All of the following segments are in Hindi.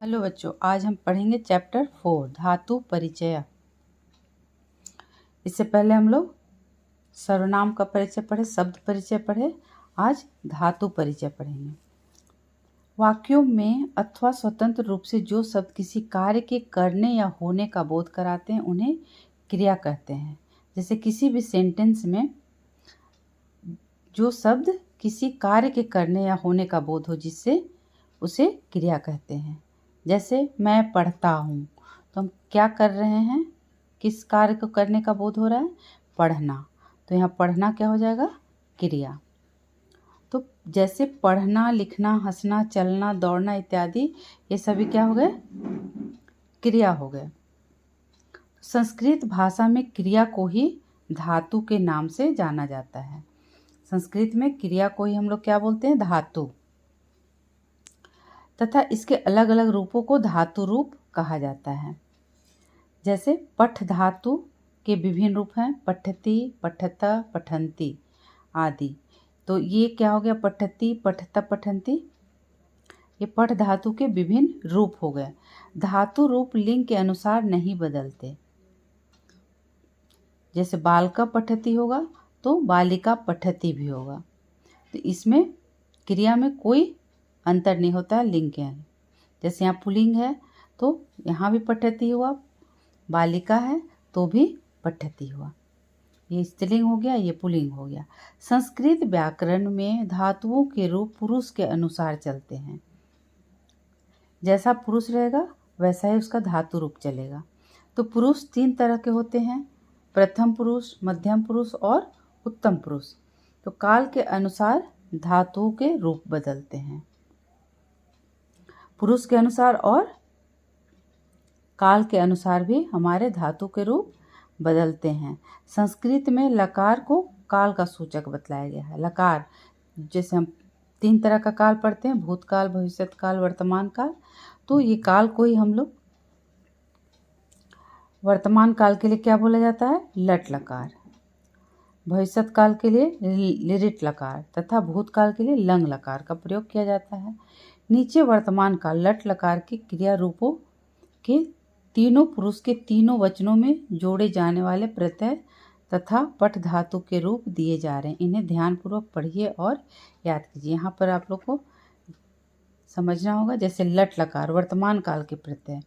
हेलो बच्चों, आज हम पढ़ेंगे चैप्टर 4 धातु परिचय। इससे पहले हम लोग सर्वनाम का परिचय पढ़े, शब्द परिचय पढ़े। आज धातु परिचय पढ़ेंगे। वाक्यों में अथवा स्वतंत्र रूप से जो शब्द किसी कार्य के करने या होने का बोध कराते हैं उन्हें क्रिया कहते हैं। जैसे किसी भी सेंटेंस में जो शब्द किसी कार्य के करने या होने का बोध हो, जिससे उसे क्रिया कहते हैं। जैसे मैं पढ़ता हूँ, तो हम क्या कर रहे हैं, किस कार्य को करने का बोध हो रहा है, पढ़ना। तो यहाँ पढ़ना क्या हो जाएगा, क्रिया। तो जैसे पढ़ना, लिखना, हंसना, चलना, दौड़ना इत्यादि, ये सभी क्या हो गए, क्रिया हो गए। संस्कृत भाषा में क्रिया को ही धातु के नाम से जाना जाता है। संस्कृत में क्रिया को ही हम लोग क्या बोलते हैं, धातु। तथा इसके अलग अलग रूपों को धातु रूप कहा जाता है। जैसे पठ धातु के विभिन्न रूप हैं, पठति, पठता, पठन्ति आदि। तो ये क्या हो गया, पठति, पठता, पठन्ति, ये पठ धातु के विभिन्न रूप हो गए। धातु रूप लिंग के अनुसार नहीं बदलते। जैसे बालका पठति होगा तो बालिका पठति भी होगा। तो इसमें क्रिया में कोई अंतर नहीं होता है लिंग के अंदर। जैसे यहाँ पुल्लिंग है तो यहाँ भी पठति हुआ, बालिका है तो भी पठति हुआ। ये स्त्रीलिंग हो गया, ये पुल्लिंग हो गया। संस्कृत व्याकरण में धातुओं के रूप पुरुष के अनुसार चलते हैं। जैसा पुरुष रहेगा वैसा ही उसका धातु रूप चलेगा। तो पुरुष 3 तरह के होते हैं, प्रथम पुरुष, मध्यम पुरुष और उत्तम पुरुष। तो काल के अनुसार धातुओं के रूप बदलते हैं। पुरुष के अनुसार और काल के अनुसार भी हमारे धातु के रूप बदलते हैं। संस्कृत में लकार को काल का सूचक बतलाया गया है। लकार, जैसे हम 3 तरह का काल पढ़ते हैं, भूतकाल, भविष्यत काल, वर्तमान काल। तो ये काल को ही हम लोग वर्तमान काल के लिए क्या बोला जाता है, लट लकार। भविष्यत काल के लिए लिरिट लकार तथा भूतकाल के लिए लंग लकार का प्रयोग किया जाता है। नीचे वर्तमान काल लट लकार के क्रिया रूपों के तीनों पुरुष के तीनों वचनों में जोड़े जाने वाले प्रत्यय तथा पठ धातु के रूप दिए जा रहे हैं। इन्हें ध्यानपूर्वक पढ़िए और याद कीजिए। यहाँ पर आप लोग को समझना होगा। जैसे लट लकार वर्तमान काल के प्रत्यय।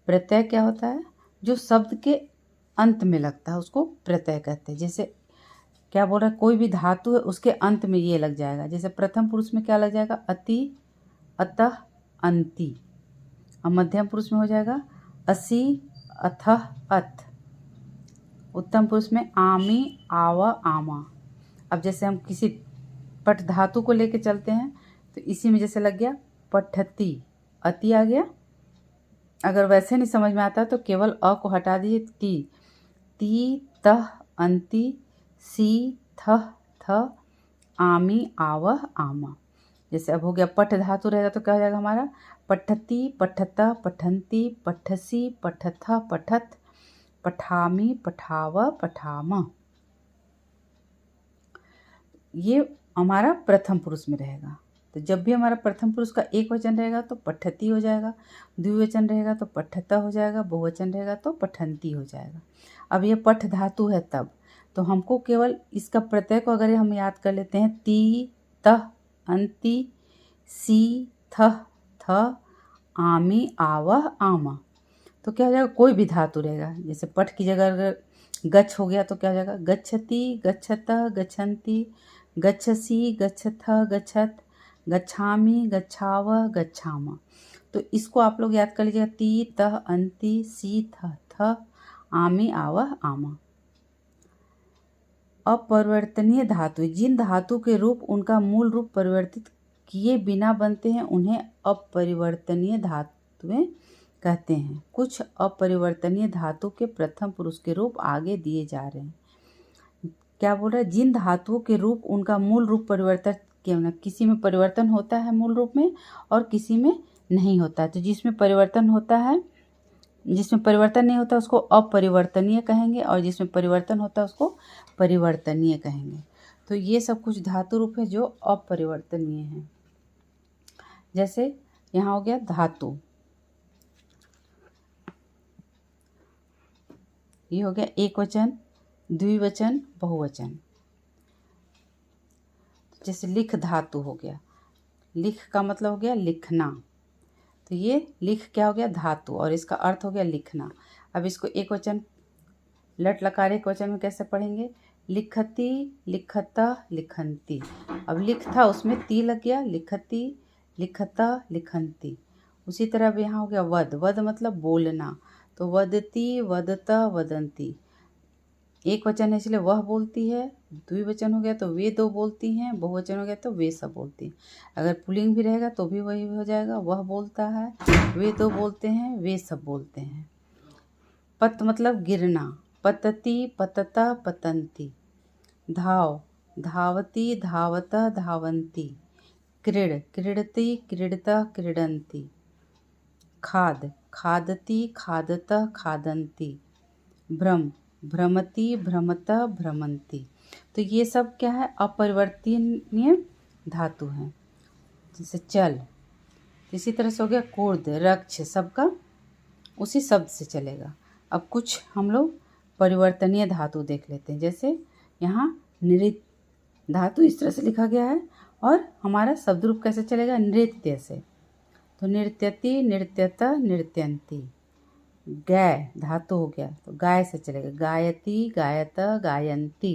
प्रत्यय क्या होता है, जो शब्द के अंत में लगता है उसको प्रत्यय कहते हैं। जैसे क्या बोल रहा है, कोई भी धातु है उसके अंत में ये लग जाएगा। जैसे प्रथम पुरुष में क्या लग जाएगा, अति, अतः, अंति। और मध्यम पुरुष में हो जाएगा असि, अथः, अथ। उत्तम पुरुष में आमी, आव, आमा। अब जैसे हम किसी पठ धातु को लेके चलते हैं तो इसी में जैसे लग गया पठति, अति आ गया। अगर वैसे नहीं समझ में आता तो केवल अ को हटा दीजिए, ती, ती, तह, अंति, सी, थह, थ, आमी, आवह, आमा। जैसे अब हो गया पठ धातु रहेगा तो क्या हो जाएगा हमारा, पठति, पठता, पठन्ति, पठसी, पठथ, पठत, पठामी, पठाव, पठाम। ये हमारा प्रथम पुरुष में रहेगा। तो जब भी हमारा प्रथम पुरुष का एक वचन रहेगा तो पठति हो जाएगा, द्विवचन रहेगा तो पठता हो जाएगा, बहुवचन रहेगा तो पठन्ति हो जाएगा। अब ये पठ धातु है तब तो हमको केवल इसका प्रत्यय को अगर हम याद कर लेते हैं, ती, तह, अंति, सी, थह, थ, आमी, आवह, आमा। तो क्या हो जाएगा, कोई भी धातु रहेगा। जैसे पठ की जगह अगर गच्छ हो गया तो क्या हो जाएगा, गच्छति, गच्छतः, गच्छन्ति, गच्छसि, गच्छथ, गच्छत, गच्छामि, गच्छावह, गच्छामा। तो इसको आप लोग याद कर लीजिएगा, ती, तह, अंति, सी, थ, आमी, आवह, आमा। अपरिवर्तनीय धातु, जिन धातु के रूप उनका मूल रूप परिवर्तित किए बिना बनते हैं उन्हें अपरिवर्तनीय धातुएं कहते हैं। कुछ अपरिवर्तनीय धातु के प्रथम पुरुष के रूप आगे दिए जा रहे हैं। क्या बोल रहा है, जिन धातुओं के रूप उनका मूल रूप परिवर्तन किया ना, किसी में परिवर्तन होता है मूल रूप में और किसी में नहीं होता है। तो जिसमें परिवर्तन होता है, जिसमें परिवर्तन नहीं होता उसको अपरिवर्तनीय कहेंगे और जिसमें परिवर्तन होता है उसको परिवर्तनीय कहेंगे। तो ये सब कुछ धातु रूप है जो अपरिवर्तनीय हैं। जैसे यहाँ हो गया धातु, ये हो गया एक वचन, द्विवचन, बहुवचन। जैसे लिख धातु हो गया, लिख का मतलब हो गया लिखना, तो ये लिख क्या हो गया धातु और इसका अर्थ हो गया लिखना। अब इसको एक वचन लट लकार एक वचन में कैसे पढ़ेंगे? लिखती, लिखता, लिखंती। अब लिख था उसमें ती लग गया, लिखती, लिखता, लिखंती। उसी तरह अब यहाँ हो गया वद, वद मतलब बोलना, तो वदती, वदता, वदंती। एक वचन है इसलिए वह बोलती है, द्विवचन हो गया तो वे दो बोलती हैं, बहुवचन हो गया तो वे सब बोलती हैं। अगर पुल्लिंग भी रहेगा तो भी वही हो जाएगा, वह बोलता है, वे दो बोलते हैं, वे सब बोलते हैं। पत मतलब गिरना, पतती, पतता, पतंती। धाव, धावती, धावता, धावंती। क्रीड, क्रीडती, क्रीडता, क्रीडंती। खाद, खादती, खादता, खादंती। भ्रम, भ्रमति, भ्रमता, भ्रमंती। तो ये सब क्या है? अपरिवर्तनीय धातु हैं। जैसे चल, इसी तरह से हो गया कूर्द, रक्ष, सबका उसी शब्द से चलेगा। अब कुछ हम लोग परिवर्तनीय धातु देख लेते हैं। जैसे यहाँ नृत्य धातु इस तरह से लिखा गया है और हमारा शब्द रूप कैसे चलेगा? नृत्य से, तो नृत्यति, नृत्यता, नृत्यंती। गाय धातु हो गया तो गाय से चलेगा, गायती, गायता, गायंती।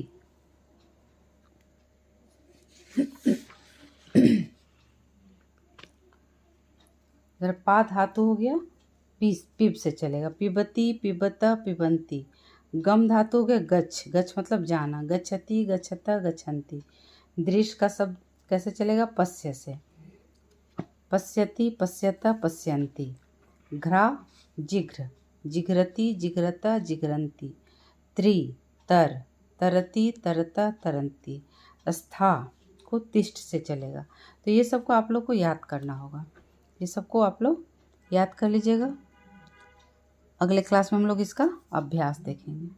इधर पा धातु हो गया, पिब से चलेगा, पिबती, पिबता, पिबंती। गम धातु हो गया गच्छ, गच्छ मतलब जाना, गच्छति, गच्छता, गच्छन्ति। दृश्य का शब्द कैसे चलेगा? पश्य से, पश्यति, पश्यता, पश्यन्ति। घ्रा जिघ्र, जिघ्रति, जिघ्रता, जिघ्रन्ति। त्रि तर, तरति, तरता, तरंती। स्था को तिष्ठ से चलेगा। तो ये सबको आप लोग को याद करना होगा, ये सबको आप लोग याद कर लीजिएगा। अगले क्लास में हम लोग इसका अभ्यास देखेंगे।